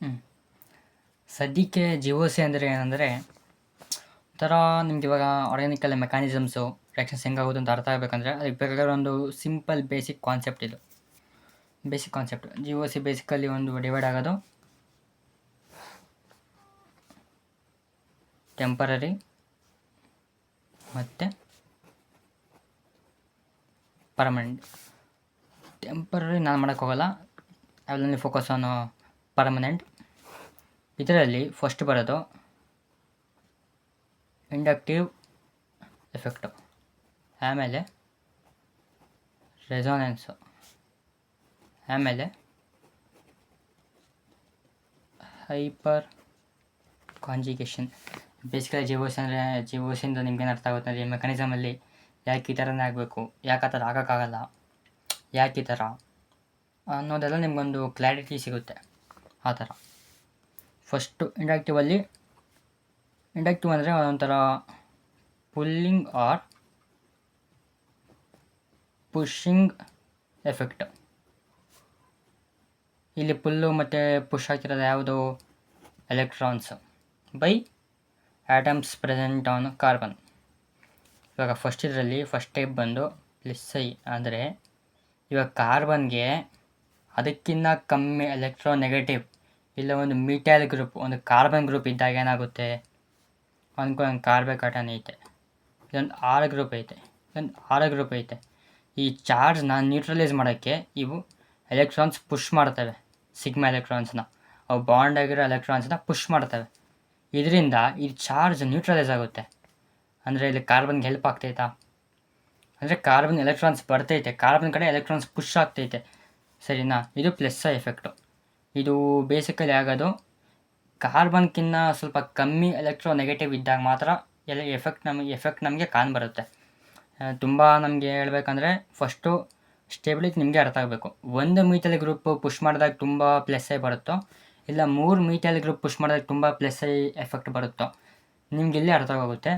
ಹ್ಞೂ ಸದ್ಯಕ್ಕೆ G O C ಅಂದರೆ ಏನಂದರೆ ಒಂಥರ ನಿಮ್ಗೆ ಇವಾಗ ಆರ್ಗ್ಯಾನಿಕಲ್ ಮೆಕ್ಯಾನಿಸಮ್ಸು ರಿಯಾಕ್ಷನ್ಸ್ ಹೆಂಗಾಗೋದು ಅಂತ ಅರ್ಥ ಆಗಬೇಕಂದ್ರೆ ಅದಕ್ಕೆ ಬೇಕಾಗಿರೋ ಒಂದು ಸಿಂಪಲ್ ಬೇಸಿಕ್ ಕಾನ್ಸೆಪ್ಟ್ ಇದು. Basic concept G O C basically ಒಂದು ಡಿವೈಡ್ ಆಗೋದು ಟೆಂಪರರಿ ಮತ್ತು ಪರ್ಮನೆಂಟ್. ಟೆಂಪರರಿ ನಾನು ಮಾಡೋಕ್ಕೋಗಲ್ಲ, I will only focus on permanent. ಇದರಲ್ಲಿ ಫಸ್ಟ್ ಬರೋದು ಇಂಡಕ್ಟಿವ್ ಎಫೆಕ್ಟು, ಆಮೇಲೆ ರೆಸೋನೆನ್ಸು, ಆಮೇಲೆ hyperconjugation. Basically G O C ಅಂದರೆ ಜಿ ಒ ಸಿಯಿಂದ ನಿಮ್ಗೇನು ಅರ್ಥ ಆಗುತ್ತೆ ಅಂದರೆ ಈ ಮೆಕ್ಯಾನಿಸಮಲ್ಲಿ ಯಾಕೆ ಈ ಥರನೇ ಆಗಬೇಕು, ಯಾಕೆ ಆ ಥರ ಆಗೋಕ್ಕಾಗಲ್ಲ, ಯಾಕೆ ಈ ಥರ ಅನ್ನೋದೆಲ್ಲ ನಿಮಗೊಂದು ಕ್ಲಾರಿಟಿ ಸಿಗುತ್ತೆ ಆ ಥರ. ಫಸ್ಟು ಇಂಡಕ್ಟಿವ್ ಅಂದರೆ ಒಂಥರ ಪುಲ್ಲಿಂಗ್ ಆರ್ ಪುಷಿಂಗ್ ಎಫೆಕ್ಟ್. ಇಲ್ಲಿ ಪುಲ್ಲು ಮತ್ತು ಪುಷ್ ಆಗ್ತಿರೋದು ಯಾವುದು? Electrons by atoms present on carbon. ಇವಾಗ ಫಸ್ಟ್ ಟೈಪ್ ಬಂದು +I ಅಂದರೆ ಇವಾಗ ಕಾರ್ಬನ್ಗೆ ಅದಕ್ಕಿಂತ ಕಮ್ಮಿ ಎಲೆಕ್ಟ್ರೋನೆಗೆಟಿವ್ ಇಲ್ಲ ಒಂದು ಮಿಥೈಲ್ ಗ್ರೂಪ್, ಒಂದು ಕಾರ್ಬನ್ ಗ್ರೂಪ್ ಇದ್ದಾಗ ಏನಾಗುತ್ತೆ ಅಂದ್ಕೊಂಡು ಕಾರ್ಬೊಕೇಟನ್ ಐತೆ, ಇದೊಂದು R ಗ್ರೂಪ್ ಐತೆ, ಈ ಚಾರ್ಜ್ನ ನ್ಯೂಟ್ರಲೈಸ್ ಮಾಡೋಕ್ಕೆ ಇವು ಎಲೆಕ್ಟ್ರಾನ್ಸ್ ಪುಷ್ ಮಾಡ್ತವೆ, ಸಿಗ್ಮಾ ಎಲೆಕ್ಟ್ರಾನ್ಸ್ನ, ಅವು ಬಾಂಡ್ ಆಗಿರೋ ಎಲೆಕ್ಟ್ರಾನ್ಸ್ನ ಪುಷ್ ಮಾಡ್ತವೆ. ಇದರಿಂದ ಈ ಚಾರ್ಜ್ ನ್ಯೂಟ್ರಲೈಸ್ ಆಗುತ್ತೆ. ಅಂದರೆ ಇಲ್ಲಿ ಕಾರ್ಬನ್ಗೆ ಹೆಲ್ಪ್ ಆಗ್ತೈತಾ? ಅಂದರೆ ಕಾರ್ಬನ್ ಎಲೆಕ್ಟ್ರಾನ್ಸ್ ಬರ್ತೈತೆ, ಕಾರ್ಬನ್ ಕಡೆ ಎಲೆಕ್ಟ್ರಾನ್ಸ್ ಪುಷ್ ಆಗ್ತೈತೆ, ಸರಿನಾ? ಇದು +I ಎಫೆಕ್ಟು. ಇದು ಬೇಸಿಕಲಿ ಆಗೋದು ಕಾರ್ಬನ್ಕಿನ್ನ ಸ್ವಲ್ಪ ಕಮ್ಮಿ ಎಲೆಕ್ಟ್ರೋನೆಗೆಟಿವ್ ಇದ್ದಾಗ ಮಾತ್ರ ಎಫೆಕ್ಟ್ ನಮಗೆ ಕಾಣ್ಬರುತ್ತೆ. ತುಂಬ ನಮಗೆ ಹೇಳ್ಬೇಕಂದ್ರೆ ಫಸ್ಟು ಸ್ಟೇಬಿಲಿಟಿ ನಿಮಗೆ ಅರ್ಥ ಆಗಬೇಕು. ಒಂದು ಮೀಥೈಲ್ ಗ್ರೂಪ್ ಪುಷ್ ಮಾಡಿದಾಗ ತುಂಬ +I ಬರುತ್ತೋ, ಇಲ್ಲ 3 ಮೀಥೈಲ್ ಗ್ರೂಪ್ ಪುಷ್ ಮಾಡಿದಾಗ ತುಂಬ +I ಎಫೆಕ್ಟ್ ಬರುತ್ತೋ, ನಿಮ್ಗೆ ಇಲ್ಲಿ ಅರ್ಥ ಆಗುತ್ತೆ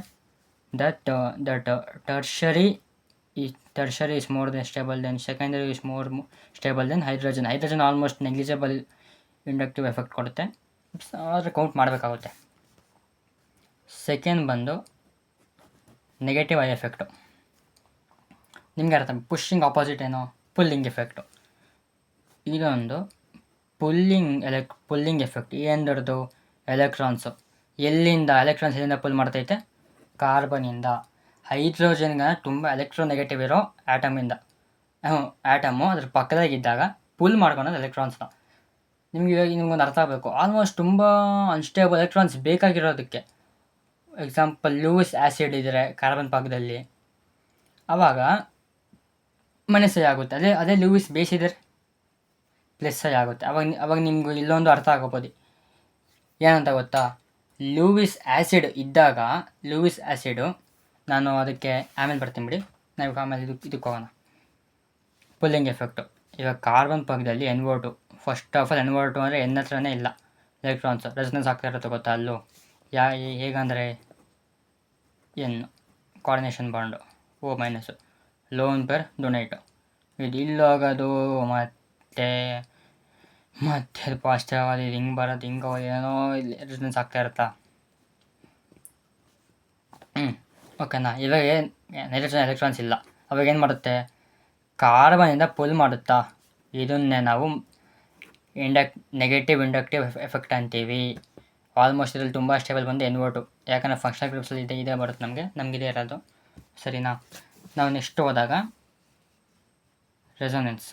that tertiary is more than stable than secondary is more stable than hydrogen. Hydrogen almost negligible inductive effect ಕೊಡುತ್ತೆ, ಆದರೆ ಕೌಂಟ್ ಮಾಡಬೇಕಾಗುತ್ತೆ. ಸೆಕೆಂಡ್ ಬಂದು ನೆಗೆಟಿವ್ ಐ ಎಫೆಕ್ಟು. ನಿಮಗೆ ಅರ್ಥ, ಪುಷಿಂಗ್ ಆಪೋಸಿಟ್ ಏನೋ ಪುಲ್ಲಿಂಗ್ ಎಫೆಕ್ಟು. ಇದೊಂದು ಪುಲ್ಲಿಂಗ್ ಎಫೆಕ್ಟ್. ಏನದು? ಎಲೆಕ್ಟ್ರಾನ್ಸು ಎಲ್ಲಿಂದ ಪುಲ್ ಮಾಡ್ತೈತೆ? ಕಾರ್ಬನಿಂದ. ಹೈಡ್ರೋಜನ್ಗೆ ತುಂಬ ಎಲೆಕ್ಟ್ರೋನೆಗೆಟಿವ್ ಇರೋ ಆಟಮು ಅದ್ರ ಪಕ್ಕದಾಗಿದ್ದಾಗ ಪುಲ್ ಮಾಡ್ಕೊಳೋದು ಎಲೆಕ್ಟ್ರಾನ್ಸ್ನ. ನಿಮಗೊಂದು ಅರ್ಥ ಆಗಬೇಕು, ಆಲ್ಮೋಸ್ಟ್ ತುಂಬ ಅನ್ಸ್ಟೇಬಲ್ ಎಲೆಕ್ಟ್ರಾನ್ಸ್ ಬೇಕಾಗಿರೋದಕ್ಕೆ. ಎಕ್ಸಾಂಪಲ್ ಲೂಯಿಸ್ ಆ್ಯಸಿಡ್ ಇದ್ದರೆ ಕಾರ್ಬನ್ ಪಕ್ಕದಲ್ಲಿ, ಆವಾಗ -I ಆಗುತ್ತೆ. ಅದೇ ಲೂಯಿಸ್ ಬೇಸ್ ಇದ್ದರೆ +I ಆಗುತ್ತೆ. ಅವಾಗ ನಿಮ್ಗೆ ಇಲ್ಲೊಂದು ಅರ್ಥ ಆಗೋಬೋದು, ಏನಂತ ಗೊತ್ತಾ? ಲೂಯಿಸ್ ಆ್ಯಸಿಡು ನಾನು ಅದಕ್ಕೆ ಆಮೇಲೆ ಬರ್ತೀನಿ ಬಿಡಿ, ನಾವು ಆಮೇಲೆ ಇದಕ್ಕೆ ಹೋಗೋಣ. Pulling effect. ಇವಾಗ ಕಾರ್ಬನ್ ಪಕ್ಕದಲ್ಲಿ NO2. First of all NO2 ಅಂದರೆ N ಹತ್ರನೇ ಇಲ್ಲ ಎಲೆಕ್ಟ್ರಾನ್ಸ್, ರೆಸೊನೆನ್ಸ್ ಆಗ್ತಾ ಇರುತ್ತೆ ಗೊತ್ತಾ ಅಲ್ಲೂ. ಹೇಗಂದರೆ N coordination bond, O- lone pair donate. ಇದು ಇಲ್ಲೋಗೋದು ಮತ್ತೆ ಪಾಸ್ಟ್ ಆಗೋದು, ಇದು ಹಿಂಗೆ ಬರೋದು, ಹಿಂಗೆ ಹೋಗೋದು, ಏನೋ ಇಲ್ಲಿ ರೆಸೊನೆನ್ಸ್ ಆಗ್ತಾ ಇರುತ್ತಾ. ಓಕೆನಾ? ಇವಾಗ ನೈಟ್ರೋಜನ್ ಎಲೆಕ್ಟ್ರಾನ್ಸ್ ಇಲ್ಲ, ಅವಾಗ ಏನು ಮಾಡುತ್ತೆ? ಕಾರ್ಬನಿಂದ ಪುಲ್ ಮಾಡುತ್ತಾ. ಇದನ್ನೇ ನಾವು ನೆಗೆಟಿವ್ ಇಂಡಕ್ಟಿವ್ ಎಫೆಕ್ಟ್ ಅಂತೀವಿ. ಆಲ್ಮೋಸ್ಟ್ ಇದರಲ್ಲಿ ತುಂಬ ಸ್ಟೇಬಲ್ ಬಂದು NO2, ಯಾಕಂದರೆ ಫಂಕ್ಷನಲ್ ಗ್ರೂಪ್ಸಲ್ಲಿ ಇದೇ ಬರುತ್ತೆ ನಮಗಿದೆ ಇರೋದು, ಸರಿನಾ? ನಾವು ನೆಕ್ಸ್ಟ್ ಹೋದಾಗ ರೆಸೊನೆನ್ಸ್.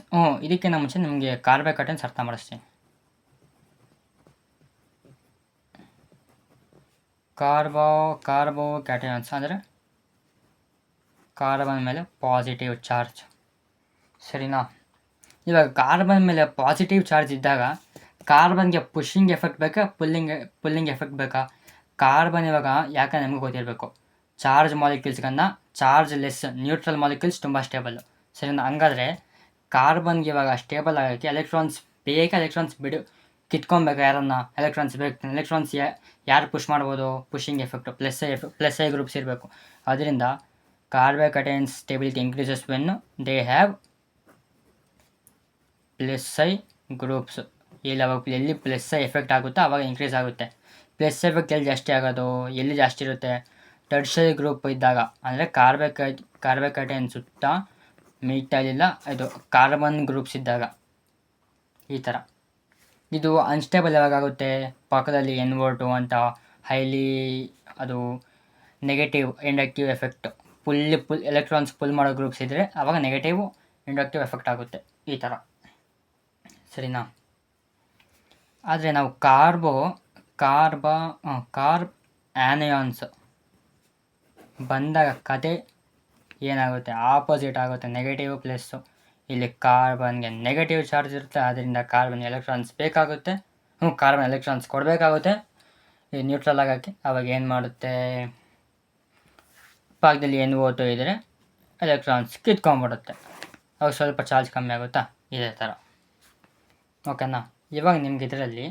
ಇದಕ್ಕಿಂತ ಮುಂಚೆ ನಿಮಗೆ ಕಾರ್ಬೊಕೇಟನ್ಸ್ ಅರ್ಥ ಮಾಡಿಸ್ತೀನಿ. ಕಾರ್ಬೋಕ್ಯಾಟಯನ್ಸ್ ಅಂದರೆ ಕಾರ್ಬನ್ ಮೇಲೆ ಪಾಸಿಟಿವ್ ಚಾರ್ಜ್, ಸರಿನಾ? ಇವಾಗ ಕಾರ್ಬನ್ ಮೇಲೆ ಪಾಸಿಟಿವ್ ಚಾರ್ಜ್ ಇದ್ದಾಗ ಕಾರ್ಬನ್ಗೆ ಪುಷಿಂಗ್ ಎಫೆಕ್ಟ್ ಬೇಕಾ, ಪುಲ್ಲಿಂಗ್ ಎಫೆಕ್ಟ್ ಬೇಕಾ? ಕಾರ್ಬನ್ ಇವಾಗ ಯಾಕೆ ನಮಗೆ ಗೊತ್ತಿರಬೇಕು, ಚಾರ್ಜ್ ಮಾಲಿಕ್ಯೂಲ್ಸ್ಗನ್ನ ಚಾರ್ಜ್ ಲೆಸ್ ನ್ಯೂಟ್ರಲ್ ಮಾಲಿಕ್ಯೂಲ್ಸ್ ತುಂಬ ಸ್ಟೇಬಲ್ಲು, ಸರಿನಾ? ಹಂಗಾದರೆ ಕಾರ್ಬನ್ಗೆ ಇವಾಗ ಸ್ಟೇಬಲ್ ಆಗೋಕ್ಕೆ ಎಲೆಕ್ಟ್ರಾನ್ಸ್ ಕಿತ್ಕೊಬೇಕಾ? ಯಾರನ್ನ ಎಲೆಕ್ಟ್ರಾನ್ಸ್ ಬೇಕು. ಎಲೆಕ್ಟ್ರಾನ್ಸ್ ಯಾರು ಪುಷ್ ಮಾಡ್ಬೋದು? ಪುಷಿಂಗ್ ಎಫೆಕ್ಟು +I ಗ್ರೂಪ್ಸ್ ಇರಬೇಕು. ಅದರಿಂದ carbocations stability increases when they have +I groups. ಇಲ್ಲಿ ಅವಾಗ ಎಲ್ಲಿ ಪ್ಲಸ್ ಎಫೆಕ್ಟ್ ಆಗುತ್ತೋ ಆವಾಗ ಇನ್ಕ್ರೀಸ್ ಆಗುತ್ತೆ. ಪ್ಲಸ್ ಎಫೆಕ್ಟ್ ಎಲ್ಲಿ ಜಾಸ್ತಿ ಆಗೋದು, ಎಲ್ಲಿ ಜಾಸ್ತಿ ಇರುತ್ತೆ, ಟರ್ಷರಿ ಗ್ರೂಪ್ ಇದ್ದಾಗ, ಅಂದರೆ ಕಾರ್ಬೊಕೇಟೈನ್ ಸುತ್ತ ಮೆಟಲ್ ಇದು ಕಾರ್ಬನ್ ಗ್ರೂಪ್ಸ್ ಇದ್ದಾಗ ಈ ಥರ. ಇದು ಅನ್ಸ್ಟೇಬಲ್ ಯಾವಾಗುತ್ತೆ, ಪಕ್ಕದಲ್ಲಿ NO2 ಅಂತ ಹೈಲಿ ಅದು negative inductive effect full electrons pull ಮಾಡೋ ಗ್ರೂಪ್ಸ್ ಇದ್ದರೆ ಆವಾಗ ನೆಗೆಟಿವ್ ಇಂಡಕ್ಟಿವ್ ಎಫೆಕ್ಟ್ ಆಗುತ್ತೆ ಈ ಥರ, ಸರಿನಾ. ಆದರೆ ನಾವು ಕಾರ್ಬ್ ಆ್ಯನಿಯಾನ್ಸ್ ಬಂದಾಗ ಕತೆ ಏನಾಗುತ್ತೆ, ಆಪೋಸಿಟ್ ಆಗುತ್ತೆ. ನೆಗೆಟಿವ್ ಪ್ಲಸ್ಸು, ಇಲ್ಲಿ ಕಾರ್ಬನ್ಗೆ ನೆಗೆಟಿವ್ ಚಾರ್ಜ್ ಇರುತ್ತೆ, ಆದ್ದರಿಂದ ಕಾರ್ಬನ್ ಎಲೆಕ್ಟ್ರಾನ್ಸ್ ಬೇಕಾಗುತ್ತೆ, ಕಾರ್ಬನ್ ಎಲೆಕ್ಟ್ರಾನ್ಸ್ ಕೊಡಬೇಕಾಗುತ್ತೆ ಈ ನ್ಯೂಟ್ರಲ್ ಆಗೋಕ್ಕೆ. ಆವಾಗ ಏನು ಮಾಡುತ್ತೆ, ಪಕ್ಕದಲ್ಲಿ NO2 ಇದ್ದರೆ ಎಲೆಕ್ಟ್ರಾನ್ಸ್ ಕಿತ್ಕೊಂಡ್ಬಿಡುತ್ತೆ, ಅವಾಗ ಸ್ವಲ್ಪ ಚಾರ್ಜ್ ಕಮ್ಮಿ ಆಗುತ್ತಾ, ಇದೇ ಥರ. ಓಕೆನಾ. ಇವಾಗ ನಿಮ್ಗೆ ಇದರಲ್ಲಿ